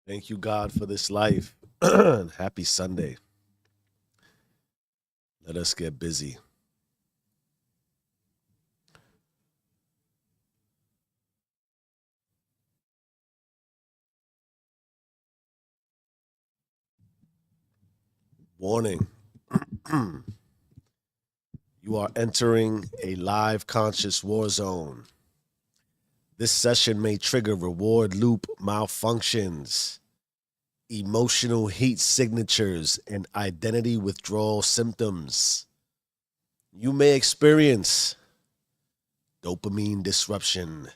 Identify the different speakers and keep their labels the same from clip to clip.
Speaker 1: Thank you, God, for this life. Happy Sunday. Let us get busy. Warning. You are entering a live conscious war zone. This session may trigger reward loop malfunctions, emotional heat signatures, and identity withdrawal symptoms. You may experience dopamine disruption,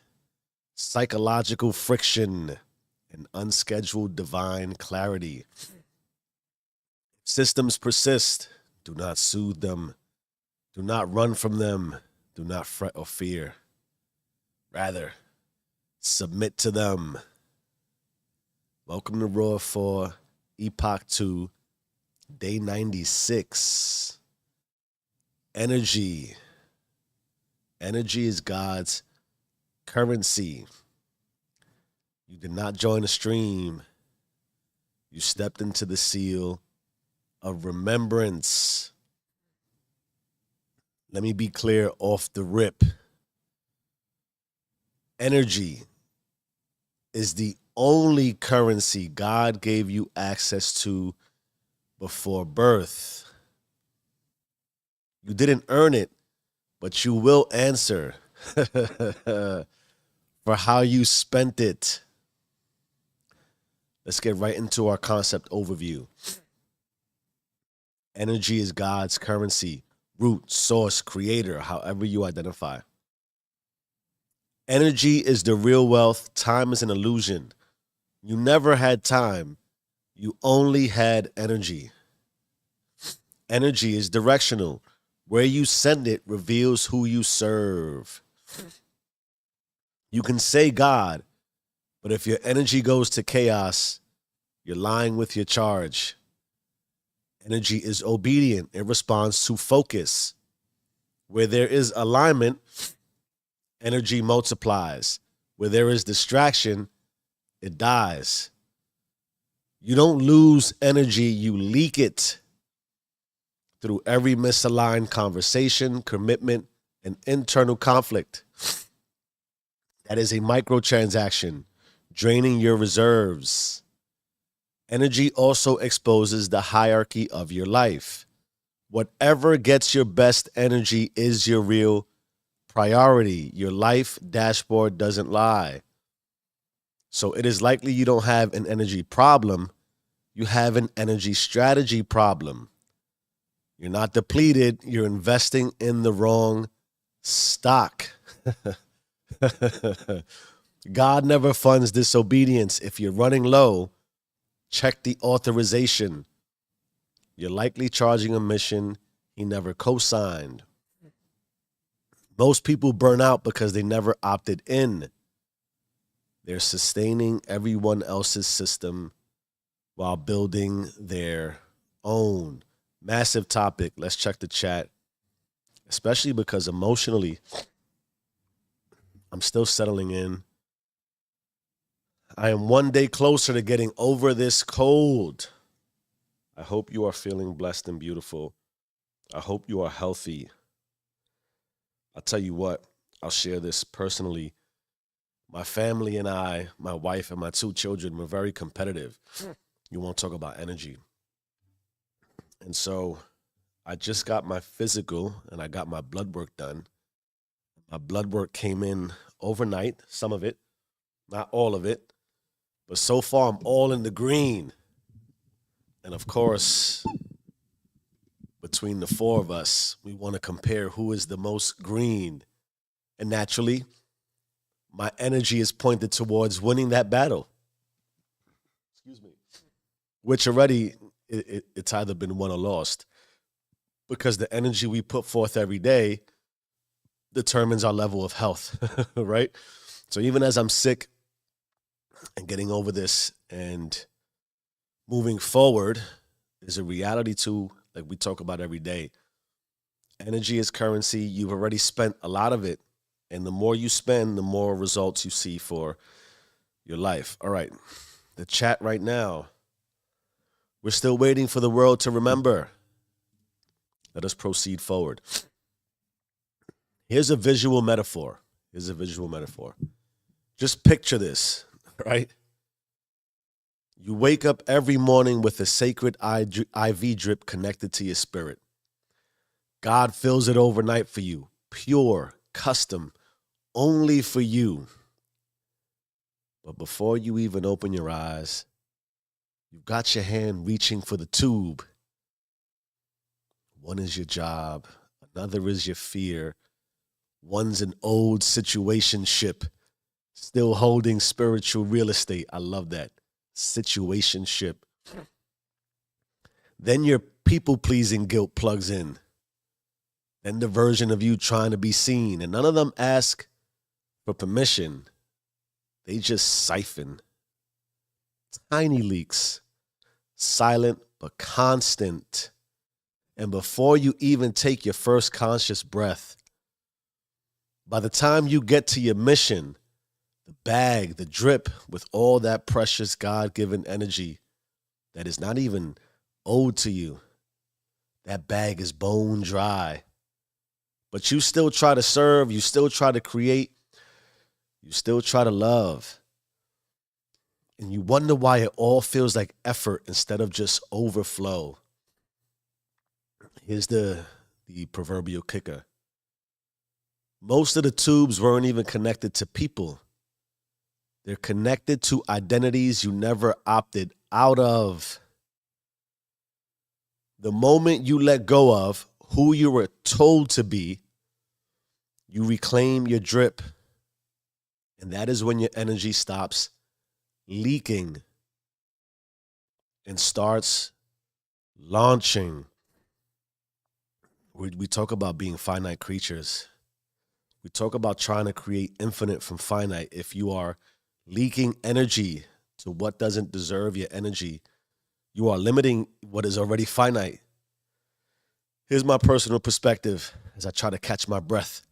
Speaker 1: psychological friction, and unscheduled divine clarity. Systems persist. Do not soothe them. Do not run from them. Do not fret or fear. Rather, submit to them. Welcome to Raw 4, Epoch 2, Day 96. Energy. Energy is God's currency. You did not join a stream. You stepped into the seal of remembrance. Let me be clear off the rip. Energy is the only currency God gave you access to before birth. You didn't earn it, but you will answer for how you spent it. Let's get right into our concept overview. Energy is God's currency, root, source, creator, however you identify. Energy is the real wealth. Time is an illusion. You never had time. You only had energy. Energy is directional. Where you send it reveals who you serve. You can say God, but if your energy goes to chaos, you're lying with your charge. Energy is obedient. It responds to focus. Where there is alignment, energy multiplies. Where there is distraction, it dies. You don't lose energy, you leak it through every misaligned conversation, commitment, and internal conflict. That is a microtransaction, draining your reserves. Energy also exposes the hierarchy of your life. Whatever gets your best energy is your real priority. Your life dashboard doesn't lie. So it is likely you don't have an energy problem. You have an energy strategy problem. You're not depleted. You're investing in the wrong stock. God never funds disobedience. If you're running low, check the authorization. You're likely charging a mission he never co-signed. Most people burn out because they never opted in. They're sustaining everyone else's system while building their own. Massive topic. Let's check the chat, especially because emotionally, I'm still settling in. I am one day closer to getting over this cold. I hope you are feeling blessed and beautiful. I hope you are healthy. I'll tell you what, I'll share this personally. My family and I, my wife and my two children, were very competitive. You want to talk about energy. And so I just got my physical and I got my blood work done. My blood work came in overnight, some of it, not all of it. But so far, I'm all in the green. And of course, between the four of us, we want to compare who is the most green. And naturally, my energy is pointed towards winning that battle. Excuse me. Which already, it's either been won or lost. Because the energy we put forth every day determines our level of health, right? So even as I'm sick and getting over this and moving forward, there's a reality too, like we talk about every day. Energy is currency. You've already spent a lot of it. And the more you spend, the more results you see for your life. All right. the chat right now. We're still waiting for the world to remember. Let us proceed forward. Here's a visual metaphor. Just picture this, right? You wake up every morning with a sacred IV drip connected to your spirit. God fills it overnight for you, pure, custom, only for you. But before you even open your eyes, you've got your hand reaching for the tube. One is your job, another is your fear. One's an old situationship, still holding spiritual real estate. I love that. Situationship. Then your people-pleasing guilt plugs in. Then the version of you trying to be seen. And none of them ask for permission. They just siphon. Tiny leaks. Silent but constant. And before you even take your first conscious breath, by the time you get to your mission, the bag, the drip with all that precious God-given energy that is not even owed to you, that bag is bone dry. But you still try to serve, you still try to create, you still try to love. And you wonder why it all feels like effort instead of just overflow. Here's the proverbial kicker. Most of the tubes weren't even connected to people. They're connected to identities you never opted out of. The moment you let go of who you were told to be, you reclaim your drip. And that is when your energy stops leaking and starts launching. We talk about being finite creatures. We talk about trying to create infinite from finite. If you are leaking energy to what doesn't deserve your energy, you are limiting what is already finite. Here's my personal perspective as I try to catch my breath.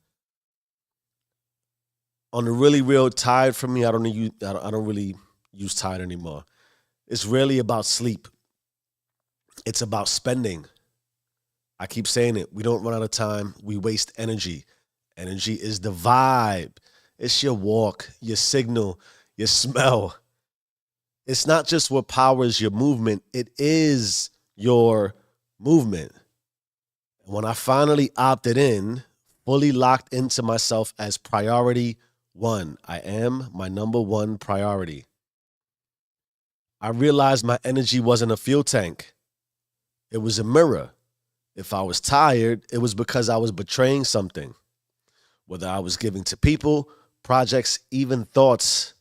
Speaker 1: On the really real tired for me, I don't really use tired anymore. It's really about sleep. It's about spending. I keep saying it. We don't run out of time. We waste energy. Energy is the vibe. It's your walk, your signal, your smell. It's not just what powers your movement. It is your movement. And when I finally opted in, fully locked into myself as priority one, I am my number one priority. I realized my energy wasn't a fuel tank. It was a mirror. If I was tired, it was because I was betraying something. Whether I was giving to people, projects, even thoughts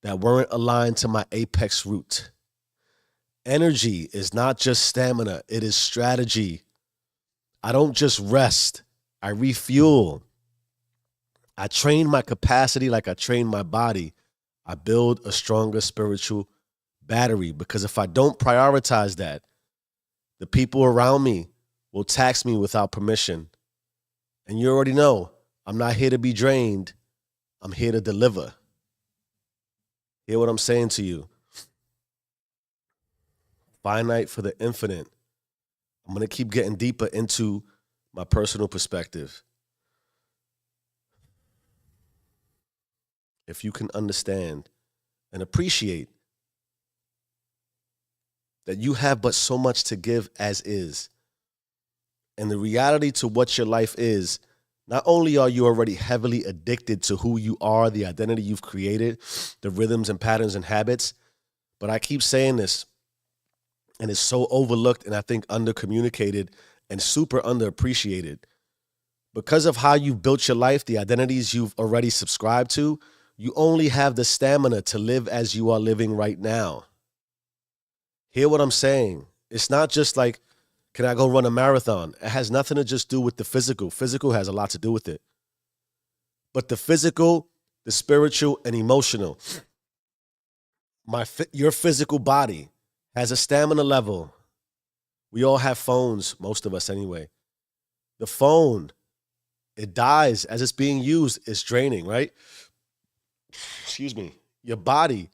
Speaker 1: that weren't aligned to my apex root. Energy is not just stamina, it is strategy. I don't just rest, I refuel. I train my capacity like I train my body. I build a stronger spiritual battery, because if I don't prioritize that, the people around me will tax me without permission. And you already know, I'm not here to be drained. I'm here to deliver. Hear what I'm saying to you? Finite for the infinite. I'm going to keep getting deeper into my personal perspective. If you can understand and appreciate that you have but so much to give as is, and the reality to what your life is, not only are you already heavily addicted to who you are, the identity you've created, the rhythms and patterns and habits, but I keep saying this, and it's so overlooked and I think undercommunicated and super underappreciated. Because of how you've built your life, the identities you've already subscribed to, you only have the stamina to live as you are living right now. Hear what I'm saying? It's not just like, can I go run a marathon? It has nothing to just do with the physical. Physical has a lot to do with it. But the physical, the spiritual, and emotional. Your physical body has a stamina level. We all have phones, most of us anyway. The phone, it dies as it's being used. It's draining, right? Excuse me. Your body,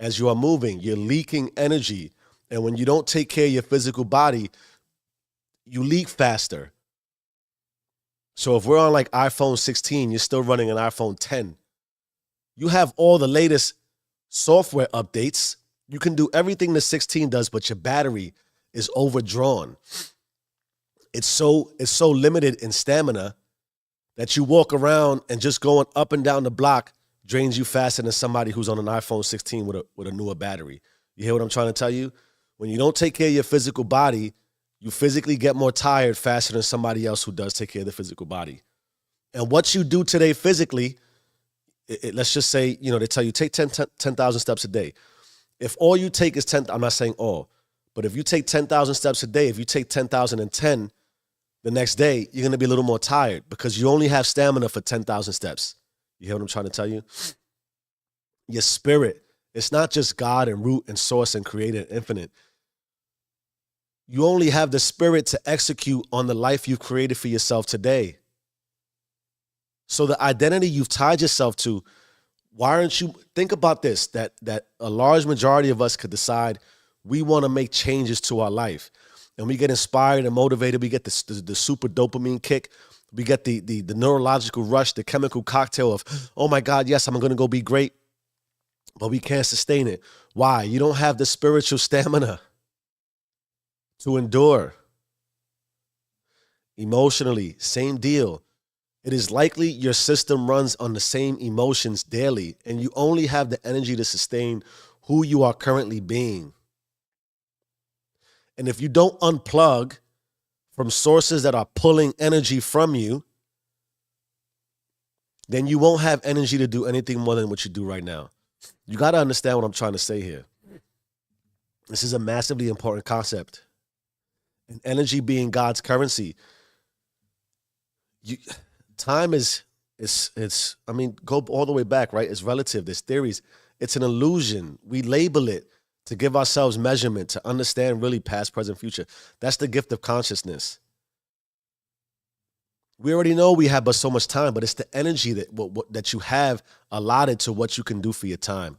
Speaker 1: as you are moving, you're leaking energy. And when you don't take care of your physical body, you leak faster. So if we're on like iPhone 16, you're still running an iPhone 10. You have all the latest software updates. You can do everything the 16 does, but your battery is overdrawn. It's so limited in stamina that you walk around and just going up and down the block drains you faster than somebody who's on an iPhone 16 with a newer battery. You hear what I'm trying to tell you? When you don't take care of your physical body, you physically get more tired faster than somebody else who does take care of the physical body. And what you do today physically, let's just say, they tell you take 10,000 steps a day. If all you take is 10, I'm not saying all, but if you take 10,000 steps a day, if you take 10,010 the next day, you're going to be a little more tired because you only have stamina for 10,000 steps. You hear what I'm trying to tell you? Your spirit, it's not just God and root and source and creator and infinite. You only have the spirit to execute on the life you've created for yourself today. So the identity you've tied yourself to, why aren't you, think about this, that a large majority of us could decide we want to make changes to our life. And we get inspired and motivated. We get the super dopamine kick. We get the neurological rush, the chemical cocktail of, oh my God, yes, I'm going to go be great. But we can't sustain it. Why? You don't have the spiritual stamina to endure. Emotionally, same deal. It is likely your system runs on the same emotions daily, and you only have the energy to sustain who you are currently being. And if you don't unplug from sources that are pulling energy from you, then you won't have energy to do anything more than what you do right now. You got to understand what I'm trying to say here. This is a massively important concept. And energy being God's currency. Time is go all the way back, right? It's relative. There's theories. It's an illusion. We label it to give ourselves measurement, to understand really past, present, future. That's the gift of consciousness. We already know we have but so much time, but it's the energy that you have allotted to what you can do for your time.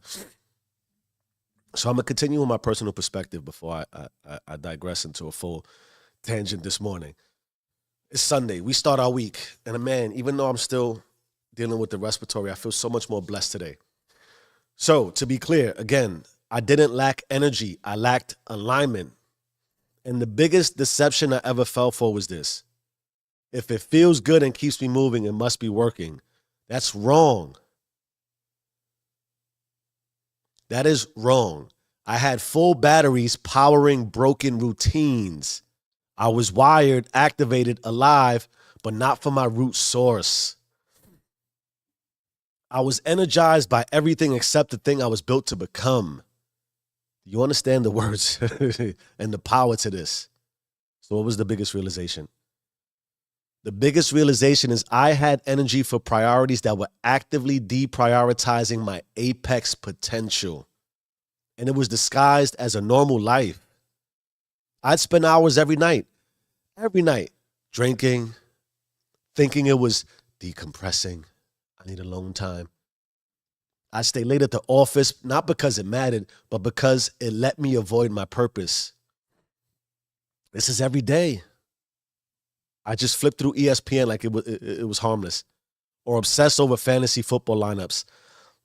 Speaker 1: So I'm going to continue with my personal perspective before I digress into a full tangent this morning. It's Sunday. We start our week. And man, even though I'm still dealing with the respiratory, I feel so much more blessed today. So to be clear, again, I didn't lack energy. I lacked alignment. And the biggest deception I ever fell for was this. If it feels good and keeps me moving, it must be working. That's wrong. That is wrong. I had full batteries powering broken routines. I was wired, activated, alive, but not from my root source. I was energized by everything except the thing I was built to become. You understand the words and the power to this. So what was the biggest realization? The biggest realization is I had energy for priorities that were actively deprioritizing my apex potential. And it was disguised as a normal life. I'd spend hours every night, drinking, thinking it was decompressing. I need alone time. I stay late at the office, not because it mattered, but because it let me avoid my purpose. This is every day. I just flipped through ESPN like it was harmless, or obsess over fantasy football lineups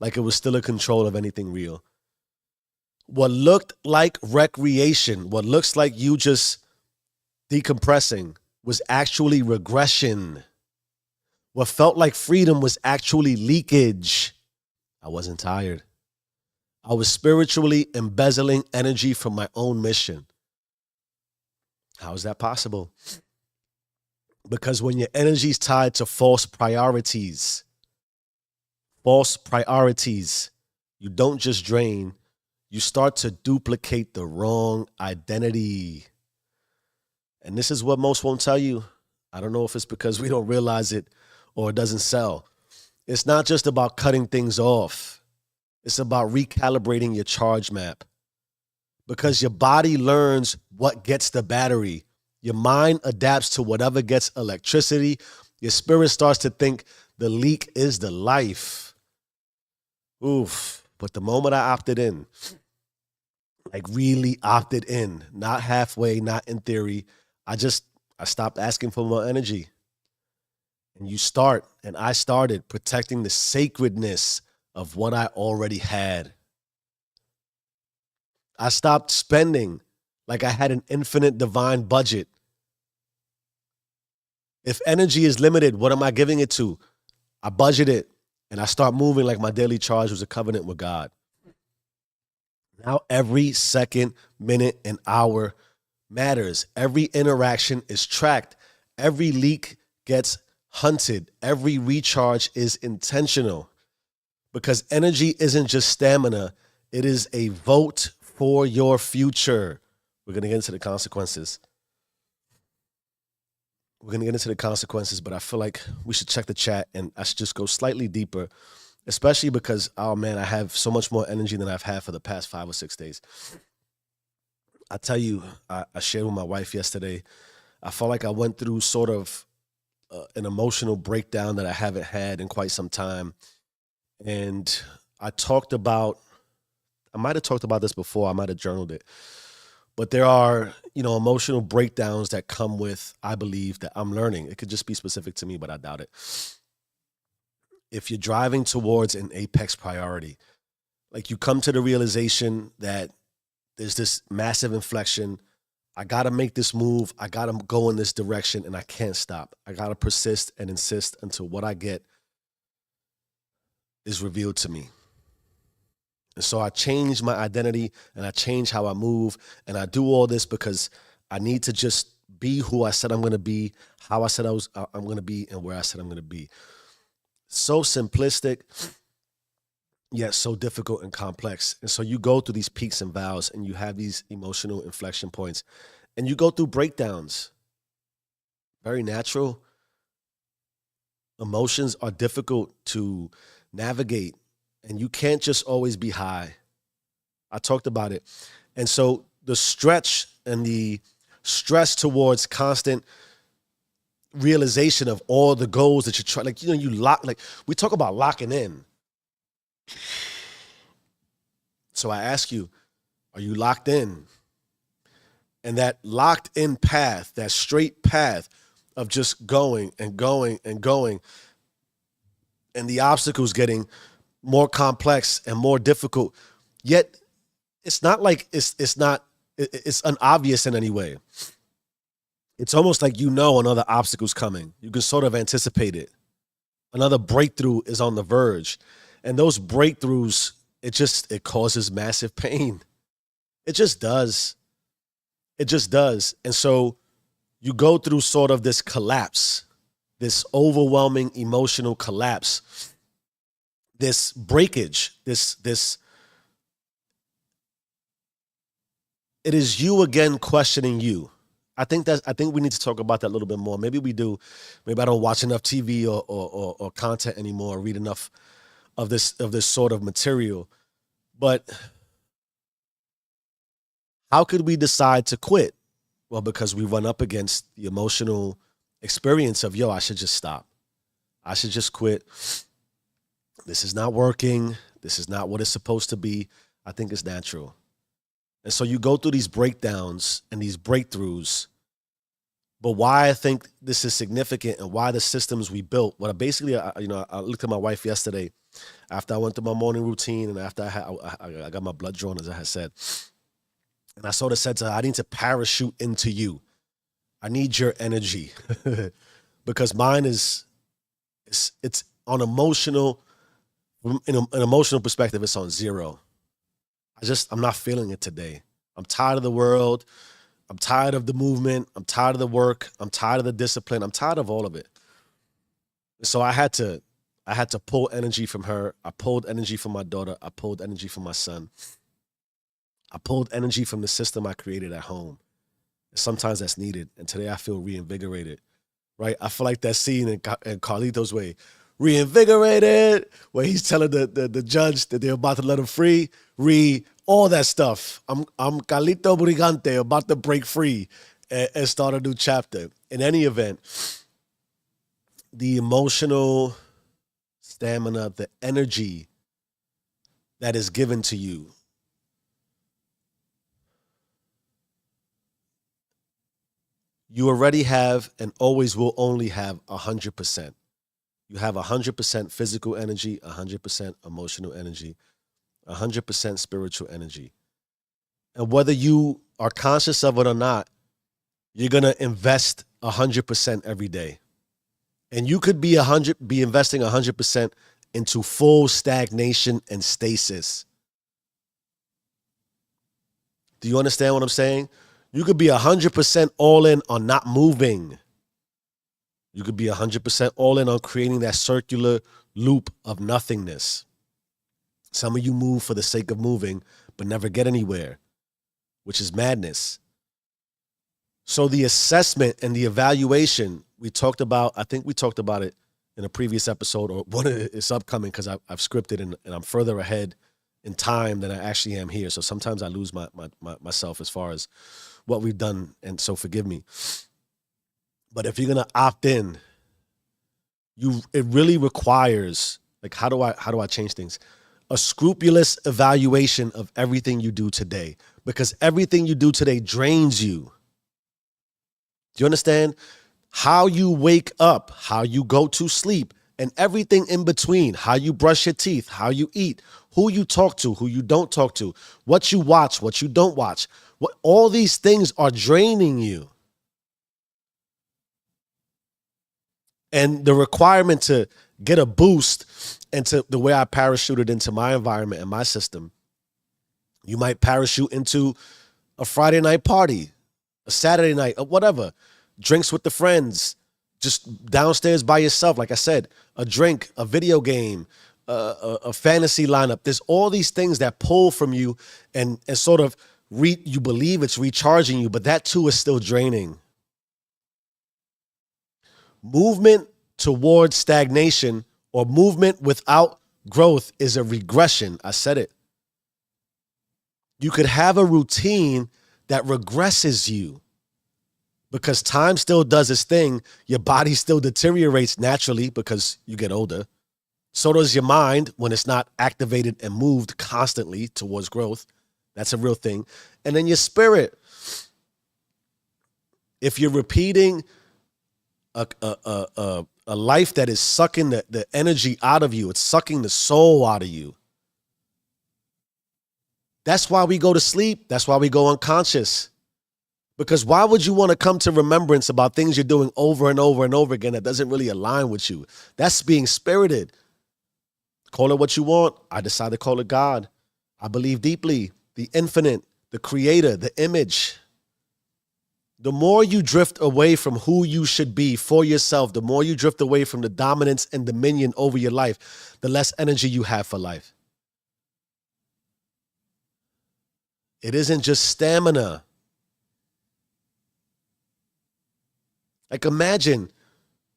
Speaker 1: like it was still in control of anything real. What looked like recreation, what looks like you just decompressing, was actually regression. What felt like freedom was actually leakage. I wasn't tired. I was spiritually embezzling energy from my own mission. How is that possible? Because when your energy is tied to false priorities, you don't just drain, you start to duplicate the wrong identity. And this is what most won't tell you. I don't know if it's because we don't realize it or it doesn't sell. It's not just about cutting things off. It's about recalibrating your charge map. Because your body learns what gets the battery. Your mind adapts to whatever gets electricity. Your spirit starts to think the leak is the life. Oof. But the moment I opted in, like really opted in, not halfway, not in theory, I just I stopped asking for more energy. And I started protecting the sacredness of what I already had. I stopped spending like I had an infinite divine budget. If energy is limited, what am I giving it to? I budget it and I start moving like my daily charge was a covenant with God. Now every second, minute, and hour matters. Every interaction is tracked. Every leak gets hunted. Every recharge is intentional because energy isn't just stamina, it is a vote for your future. We're going to get into the consequences. But I feel like we should check the chat and I should just go slightly deeper, especially because, oh man, I have so much more energy than I've had for the past 5 or 6 days. I tell you, I shared with my wife yesterday, I felt like I went through sort of an emotional breakdown that I haven't had in quite some time. And I might have talked about this before, I might have journaled it. But there are, emotional breakdowns that come with, I believe, that I'm learning. It could just be specific to me, but I doubt it. If you're driving towards an apex priority, like you come to the realization that there's this massive inflection. I got to make this move. I got to go in this direction and I can't stop. I got to persist and insist until what I get is revealed to me. And so I change my identity and I change how I move. And I do all this because I need to just be who I said I'm going to be, how I said I'm going to be, and where I said I'm going to be. So simplistic, yet so difficult and complex. And so you go through these peaks and valleys and you have these emotional inflection points and you go through breakdowns. Very natural. Emotions are difficult to navigate and you can't just always be high. I talked about it. And so the stretch and the stress towards constant realization of all the goals that you try, like, you lock, like we talk about locking in. So I ask you, are you locked in? And that locked in path, that straight path of just going and going and going, and the obstacles getting more complex and more difficult, yet it's not like it's unobvious in any way. It's almost like another obstacle's coming. You can sort of anticipate it. Another breakthrough is on the verge. And those breakthroughs, it causes massive pain. It just does. It just does. And so you go through sort of this collapse, this overwhelming emotional collapse, this breakage, this it is you again questioning you. I think we need to talk about that a little bit more. Maybe we do. Maybe I don't watch enough TV or content anymore, or read enough of this sort of material. But how could we decide to quit? Well, because we run up against the emotional experience of, I should just stop. I should just quit. This is not working. This is not what it's supposed to be. I think it's natural. And so you go through these breakdowns and these breakthroughs. But why I think this is significant and why the systems we built, I looked at my wife yesterday after I went through my morning routine and after I got my blood drawn, as I had said. And I sort of said to her, I need to parachute into you. I need your energy because mine it's on emotional, in an emotional perspective, it's on zero. I'm not feeling it today. I'm tired of the world. I'm tired of the movement. I'm tired of the work. I'm tired of the discipline. I'm tired of all of it. So I had to pull energy from her. I pulled energy from my daughter. I pulled energy from my son. I pulled energy from the system I created at home. Sometimes that's needed. And today I feel reinvigorated, right? I feel like that scene in Carlito's Way, reinvigorated, where he's telling the judge that they're about to let him free, all that stuff. I'm Carlito Brigante, about to break free and start a new chapter. In any event, the emotional stamina, the energy that is given to you. You already have and always will only have 100%. You have 100% physical energy, 100% emotional energy, 100% spiritual energy. And whether you are conscious of it or not, you're going to invest 100% every day. And you could be investing 100% into full stagnation and stasis. Do you understand what I'm saying? You could be 100% all in on not moving. You could be 100% all in on creating that circular loop of nothingness. Some of you move for the sake of moving, but never get anywhere, which is madness. So the assessment and the evaluation I think we talked about it in a previous episode, or one of it's upcoming because I've scripted and I'm further ahead in time than I actually am here. So sometimes I lose myself as far as what we've done, and so forgive me. But if you're gonna opt in, it really requires, like, how do I change things? A scrupulous evaluation of everything you do today, because everything you do today drains you. Do you understand? How you wake up, how you go to sleep, and everything in between, how you brush your teeth, how you eat, who you talk to, who you don't talk to, what you watch, what you don't watch. All these things are draining you. And the requirement to get a boost into the way I parachuted into my environment and my system, you might parachute into a Friday night party, a Saturday night, or whatever, drinks with the friends, just downstairs by yourself. Like I said, a drink, a video game, a fantasy lineup. There's all these things that pull from you and sort of you believe it's recharging you, but that too is still draining. Movement towards stagnation or movement without growth is a regression. I said it. You could have a routine that regresses you because time still does its thing. Your body still deteriorates naturally because you get older. So does your mind when it's not activated and moved constantly towards growth. That's a real thing. And then your spirit. If you're repeating a life that is sucking the energy out of you, it's sucking the soul out of you. That's why we go to sleep. That's why we go unconscious. Because why would you want to come to remembrance about things you're doing over and over and over again that doesn't really align with you? That's being spirited. Call it what you want. I decide to call it God. I believe deeply. The infinite, the creator, the image. The more you drift away from who you should be for yourself, the more you drift away from the dominance and dominion over your life, the less energy you have for life. It isn't just stamina. Like, imagine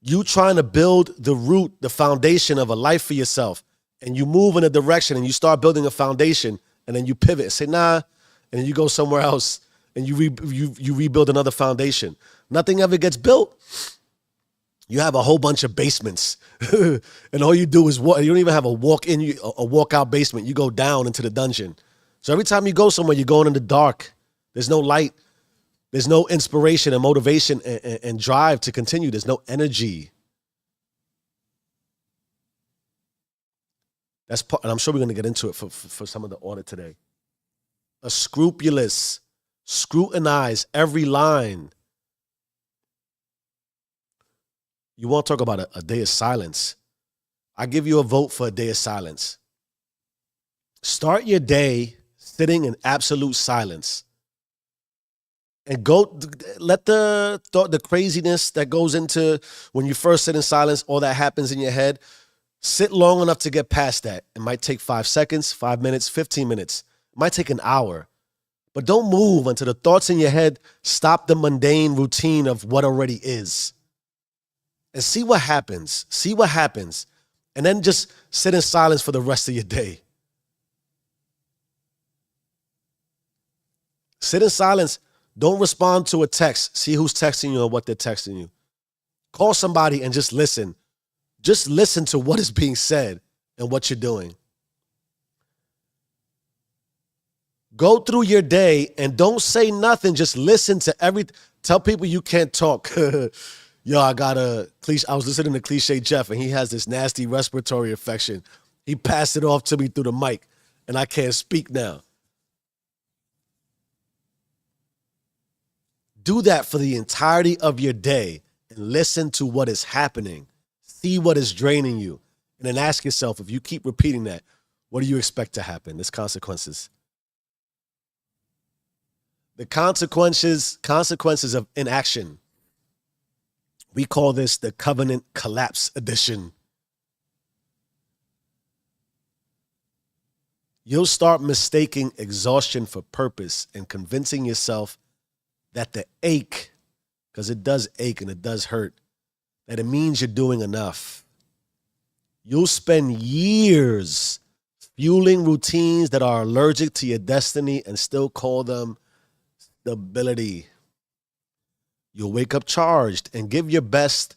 Speaker 1: you trying to build the root, the foundation of a life for yourself, and you move in a direction and you start building a foundation, and then you pivot and say, nah, and then you go somewhere else and you rebuild another foundation. Nothing ever gets built. You have a whole bunch of basements and all you do is walk. You don't even have a walk-out basement. You go down into the dungeon. So every time you go somewhere, you're going in the dark. There's no light. There's no inspiration and motivation and drive to continue. There's no energy. That's part, and I'm sure we're going to get into it for some of the audit today. A scrupulous, scrutinize every line. You want to talk about a day of silence? I give you a vote for a day of silence. Start your day sitting in absolute silence. And go let the thought, the craziness that goes into when you first sit in silence, all that happens in your head, sit long enough to get past that. It might take 5 seconds, 5 minutes, 15 minutes. It might take an hour. But don't move until the thoughts in your head stop the mundane routine of what already is. And see what happens. See what happens. And then just sit in silence for the rest of your day. Sit in silence. Don't respond to a text. See who's texting you or what they're texting you. Call somebody and just listen. Just listen to what is being said and what you're doing. Go through your day and don't say nothing. Just listen to everything. Tell people you can't talk. Yo, I was listening to Cliche Jeff, and he has this nasty respiratory infection. He passed it off to me through the mic, and I can't speak now. Do that for the entirety of your day and listen to what is happening. See what is draining you. And then ask yourself, if you keep repeating that, what do you expect to happen? There's consequences. The consequences of inaction. We call this the covenant collapse edition. You'll start mistaking exhaustion for purpose and convincing yourself that the ache, because it does ache and it does hurt, that it means you're doing enough. You'll spend years fueling routines that are allergic to your destiny and still call them stability. You'll wake up charged and give your best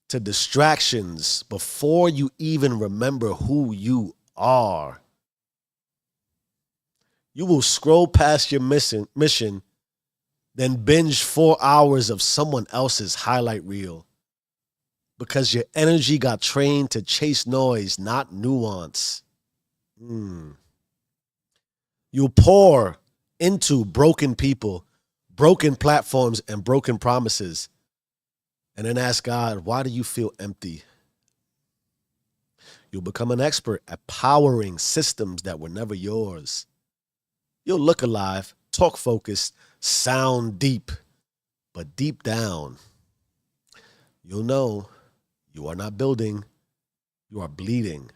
Speaker 1: to distractions before you even remember who you are. You will scroll past your mission, then binge 4 hours of someone else's highlight reel because your energy got trained to chase noise, not nuance. You'll pour into broken people, broken platforms, and broken promises, and then ask God, why do you feel empty? You'll become an expert at powering systems that were never yours. You'll look alive, talk focused, sound deep, but deep down, you'll know you are not building, you are bleeding.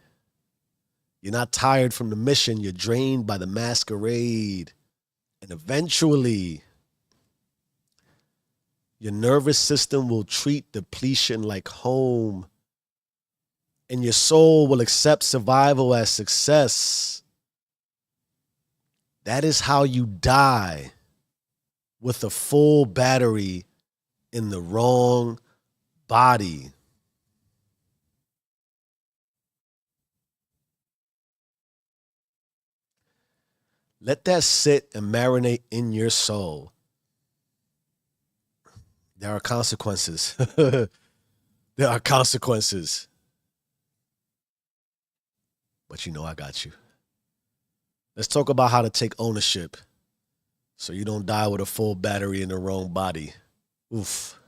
Speaker 1: You're not tired from the mission, you're drained by the masquerade. And eventually, your nervous system will treat depletion like home, and your soul will accept survival as success. That is how you die with a full battery in the wrong body. Let that sit and marinate in your soul. There are consequences. There are consequences. But you know I got you. Let's talk about how to take ownership so you don't die with a full battery in the wrong body. Oof.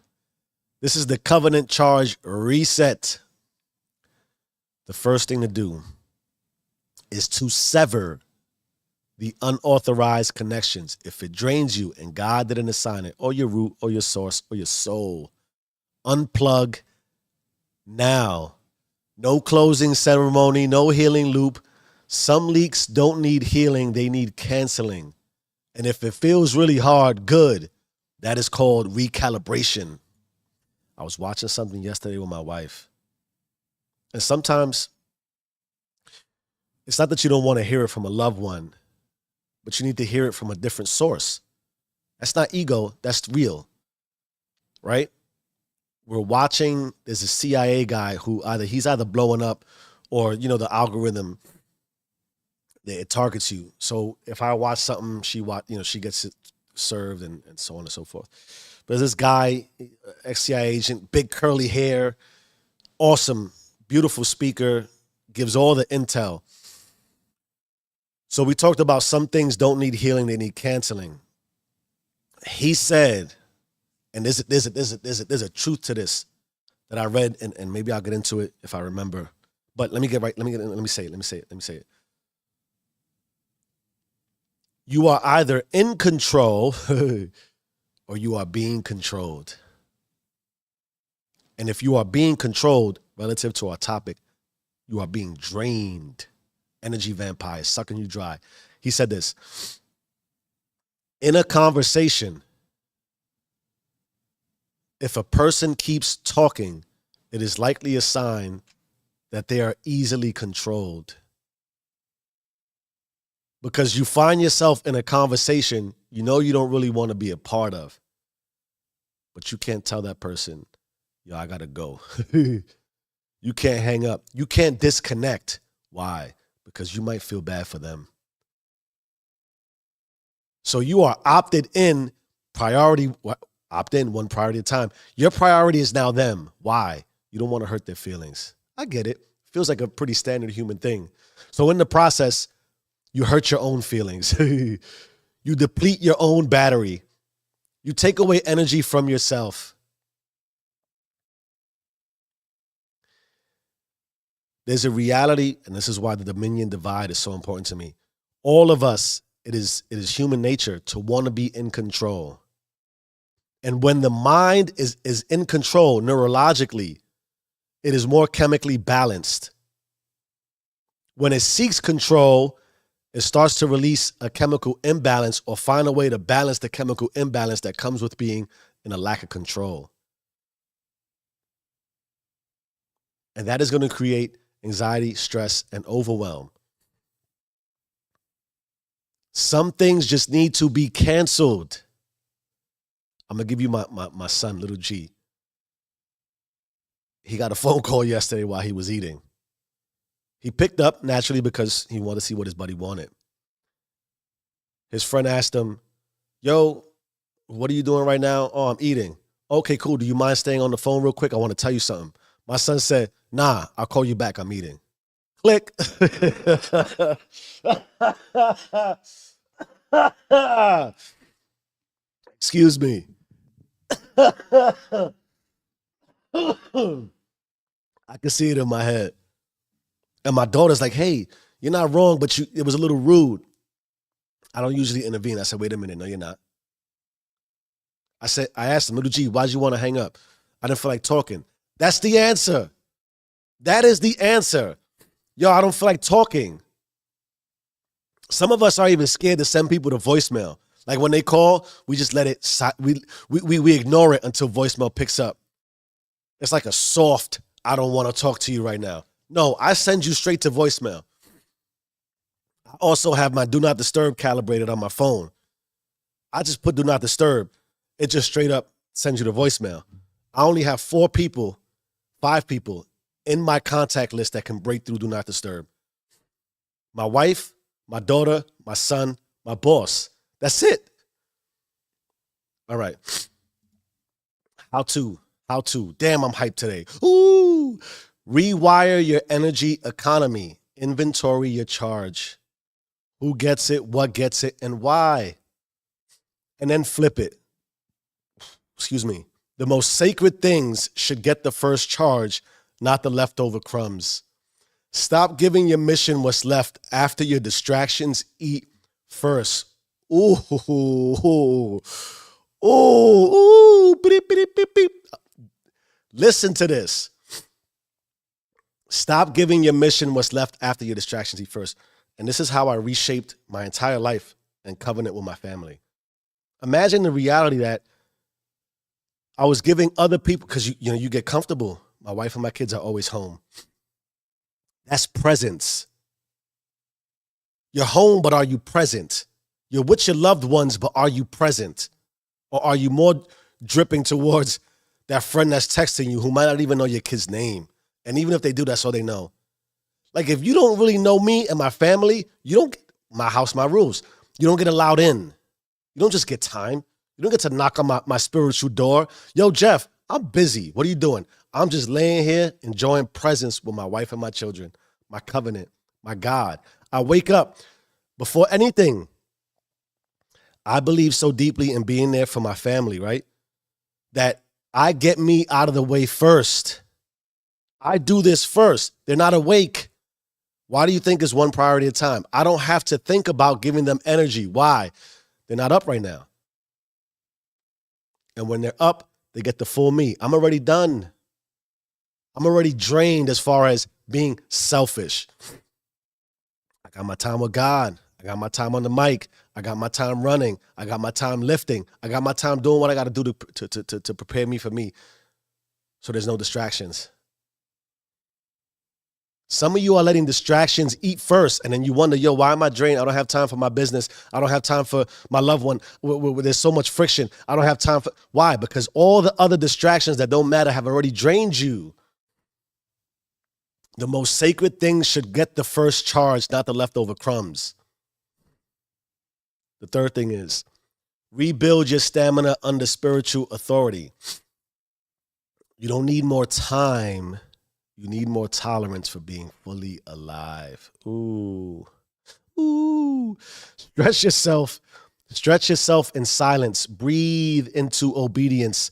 Speaker 1: This is the covenant charge reset. The first thing to do is to sever the unauthorized connections. If it drains you and God didn't assign it, or your root, or your source, or your soul, unplug now. No closing ceremony, no healing loop. Some leaks don't need healing, they need canceling. And if it feels really hard, good. That is called recalibration. I was watching something yesterday with my wife. And sometimes it's not that you don't want to hear it from a loved one, but you need to hear it from a different source. That's not ego, that's real, right? We're watching, there's a CIA guy who he's either blowing up or, the algorithm, it targets you. So if I watch something, she gets it served and so on and so forth. But there's this guy, ex-CIA agent, big curly hair, awesome, beautiful speaker, gives all the intel. So we talked about some things don't need healing, they need canceling. He said, and there's a truth to this that I read, and maybe I'll get into it if I remember. But let me say it. You are either in control or you are being controlled. And if you are being controlled relative to our topic, you are being drained. Energy vampires sucking you dry. He said this: in a conversation, if a person keeps talking, it is likely a sign that they are easily controlled. Because you find yourself in a conversation you don't really want to be a part of, but you can't tell that person, yo, I gotta go. You can't hang up. You can't disconnect. Why? Because you might feel bad for them. So you are opted in, opt in one priority at a time. Your priority is now them. Why? You don't want to hurt their feelings. I get it. Feels like a pretty standard human thing. So in the process, you hurt your own feelings. You deplete your own battery. You take away energy from yourself. There's a reality, and this is why the Dominion divide is so important to me. All of us, it is human nature to want to be in control. And when the mind is in control neurologically, it is more chemically balanced. When it seeks control, it starts to release a chemical imbalance or find a way to balance the chemical imbalance that comes with being in a lack of control. And that is going to create anxiety, stress, and overwhelm. Some things just need to be canceled. I'm going to give you my son, little G. He got a phone call yesterday while he was eating. He picked up naturally because he wanted to see what his buddy wanted. His friend asked him, yo, what are you doing right now? Oh, I'm eating. Okay, cool. Do you mind staying on the phone real quick? I want to tell you something. My son said, nah, I'll call you back. I'm eating. Click. Excuse me. I can see it in my head. And my daughter's like, hey, you're not wrong, but it was a little rude. I don't usually intervene. I said, wait a minute. No, you're not. I asked him, little G, why'd you want to hang up? I didn't feel like talking. That's the answer. That is the answer. Yo, I don't feel like talking. Some of us are even scared to send people to voicemail. Like when they call, we just let it, we ignore it until voicemail picks up. It's like a soft, I don't want to talk to you right now. No, I send you straight to voicemail. I also have my do not disturb calibrated on my phone. I just put do not disturb. It just straight up sends you to voicemail. I only have 5 people in my contact list that can break through do not disturb. My wife, my daughter, my son, my boss. That's it. All right. How to. Damn, I'm hyped today. Ooh. Rewire your energy economy. Inventory your charge. Who gets it, what gets it, and why? And then flip it. Excuse me. The most sacred things should get the first charge, not the leftover crumbs. Stop giving your mission what's left after your distractions eat first. Ooh, ooh, ooh, ooh. Beep, beep, beep, beep. Listen to this. Stop giving your mission what's left after your distractions eat first. And this is how I reshaped my entire life and covenant with my family. Imagine the reality that I was giving other people, because you get comfortable. My wife and my kids are always home. That's presence. You're home, but are you present? You're with your loved ones, but are you present? Or are you more dripping towards that friend that's texting you who might not even know your kid's name? And even if they do, that's all they know. Like, if you don't really know me and my family, you don't get my house, my rules. You don't get allowed in. You don't just get time. You don't get to knock on my spiritual door. Yo, Jeff, I'm busy. What are you doing? I'm just laying here enjoying presence with my wife and my children, my covenant, my God. I wake up before anything. I believe so deeply in being there for my family, right? That I get me out of the way first. I do this first. They're not awake. Why do you think it's one priority at a time? I don't have to think about giving them energy. Why? They're not up right now. And when they're up, they get the full me. I'm already done. I'm already drained as far as being selfish. I got my time with God. I got my time on the mic. I got my time running. I got my time lifting. I got my time doing what I got to do to prepare me for me. So there's no distractions. Some of you are letting distractions eat first, and then you wonder, yo, why am I drained? I don't have time for my business. I don't have time for my loved one. There's so much friction. I don't have time for... Why? Because all the other distractions that don't matter have already drained you. The most sacred things should get the first charge, not the leftover crumbs. The third thing is rebuild your stamina under spiritual authority. You don't need more time. You need more tolerance for being fully alive. Ooh. Ooh. Stretch yourself. Stretch yourself in silence. Breathe into obedience.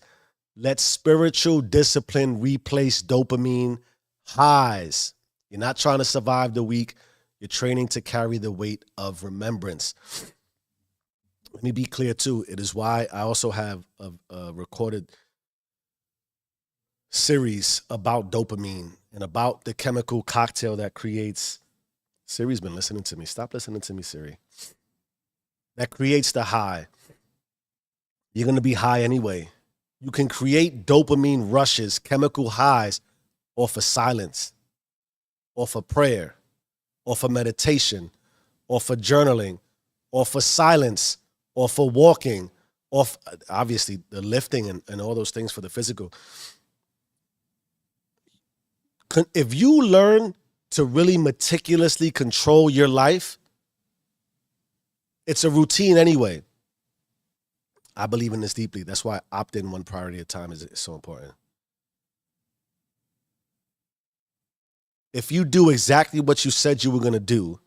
Speaker 1: Let spiritual discipline replace dopamine highs. You're not trying to survive the week. You're training to carry the weight of remembrance. Let me be clear too. It is why I also have a recorded series about dopamine and about the chemical cocktail that creates. Siri's been listening to me. Stop listening to me, Siri. That creates the high. You're going to be high anyway. You can create dopamine rushes, chemical highs, off of silence, off of prayer, off of meditation, off of journaling, off of silence, off of walking, off, obviously, the lifting and all those things for the physical. If you learn to really meticulously control your life, it's a routine anyway. I believe in this deeply. That's why opt-in one priority at a time is so important. If you do exactly what you said you were going to do,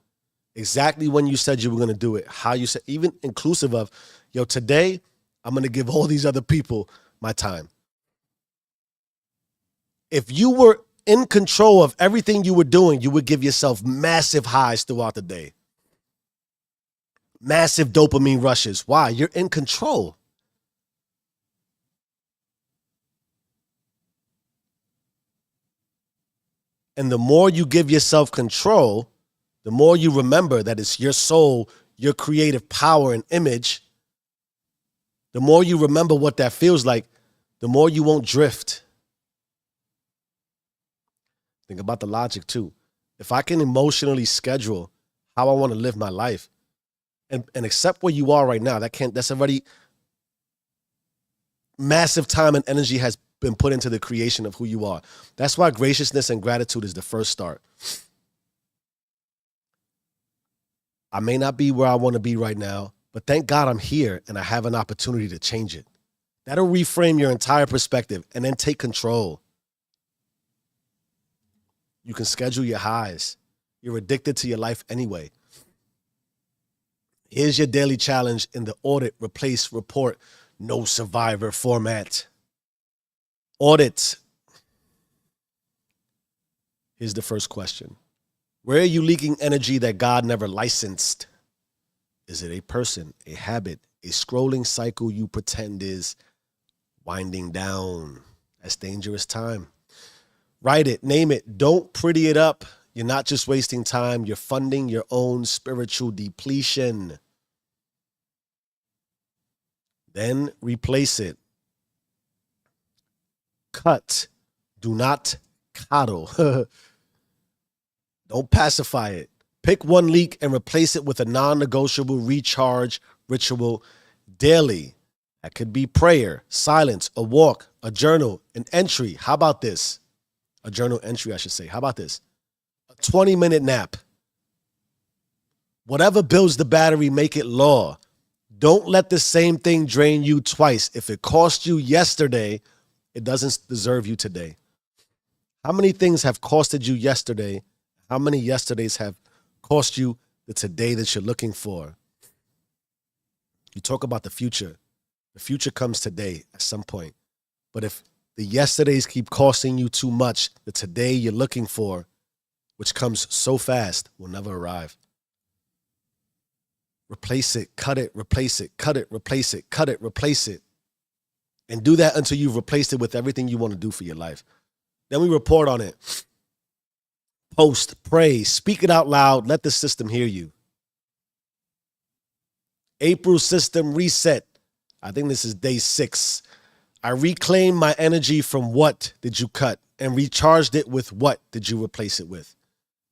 Speaker 1: exactly when you said you were going to do it, how you said, even inclusive of, yo, today I'm going to give all these other people my time. If you were in control of everything you were doing, you would give yourself massive highs throughout the day. Massive dopamine rushes. Why? You're in control. And the more you give yourself control, the more you remember that it's your soul, your creative power and image, the more you remember what that feels like, the more you won't drift. Think about the logic too. If I can emotionally schedule how I want to live my life and accept where you are right now, that's already massive time and energy has been put into the creation of who you are. That's why graciousness and gratitude is the first start. I may not be where I want to be right now, but thank God I'm here and I have an opportunity to change it. That'll reframe your entire perspective and then take control. You can schedule your highs. You're addicted to your life anyway. Here's your daily challenge in the audit, replace, report, no survivor format. Audit. Here's the first question. Where are you leaking energy that God never licensed? Is it a person, a habit, a scrolling cycle you pretend is winding down? That's dangerous time. Write it, name it. Don't pretty it up. You're not just wasting time. You're funding your own spiritual depletion. Then replace it. Cut. Do not coddle. Don't pacify it. Pick one leak and replace it with a non-negotiable recharge ritual daily. That could be prayer, silence, a walk, a journal, an entry. How about this? A journal entry, I should say. How about this? A 20-minute nap. Whatever builds the battery, make it law. Don't let the same thing drain you twice. If it cost you yesterday, it doesn't deserve you today. How many things have costed you yesterday? How many yesterdays have cost you the today that you're looking for? You talk about the future. The future comes today at some point. But if the yesterdays keep costing you too much, the today you're looking for, which comes so fast, will never arrive. Replace it, cut it, replace it, cut it, replace it, cut it, replace it. And do that until you've replaced it with everything you want to do for your life. Then we report on it. Post, pray, speak it out loud. Let the system hear you. April system reset. I think this is day 6. I reclaimed my energy from what did you cut and recharged it with what did you replace it with?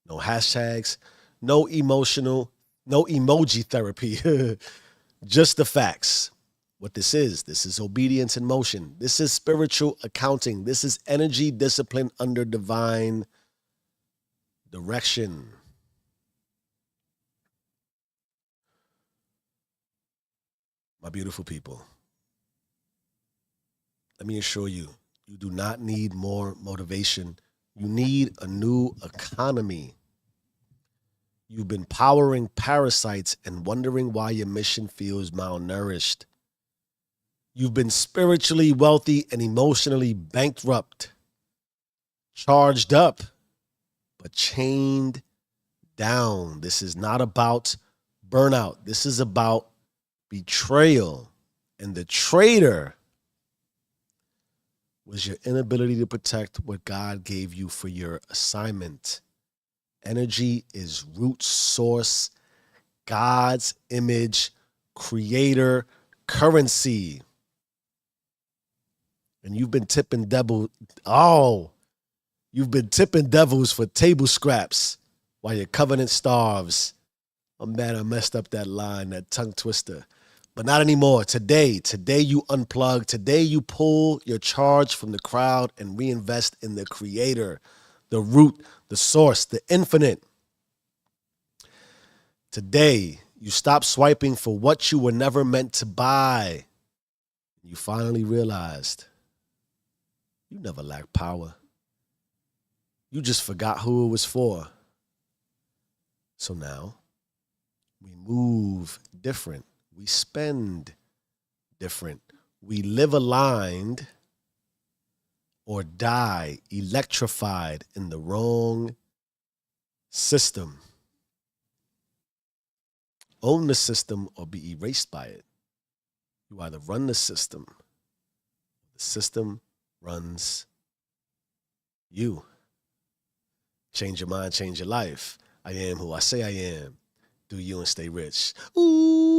Speaker 1: No hashtags, no emoji therapy, just the facts. What this is obedience in motion. This is spiritual accounting. This is energy discipline under divine direction. My beautiful people, let me assure you, you do not need more motivation. You need a new economy. You've been powering parasites and wondering why your mission feels malnourished. You've been spiritually wealthy and emotionally bankrupt, charged up, but chained down. This is not about burnout. This is about betrayal. And the traitor was your inability to protect what God gave you for your assignment. Energy is root source, God's image, creator, currency. And you've been tipping you've been tipping devils for table scraps while your covenant starves. Oh man, I messed up that line, that tongue twister. But not anymore. Today you unplug. Today you pull your charge from the crowd and reinvest in the creator, the root, the source, the infinite. Today you stop swiping for what you were never meant to buy. You finally realized you never lacked power. You just forgot who it was for. So now we move different. We spend different. We live aligned or die electrified in the wrong system. Own the system or be erased by it. You either run the system runs you. Change your mind, change your life. I am who I say I am. Do you and stay rich. Ooh.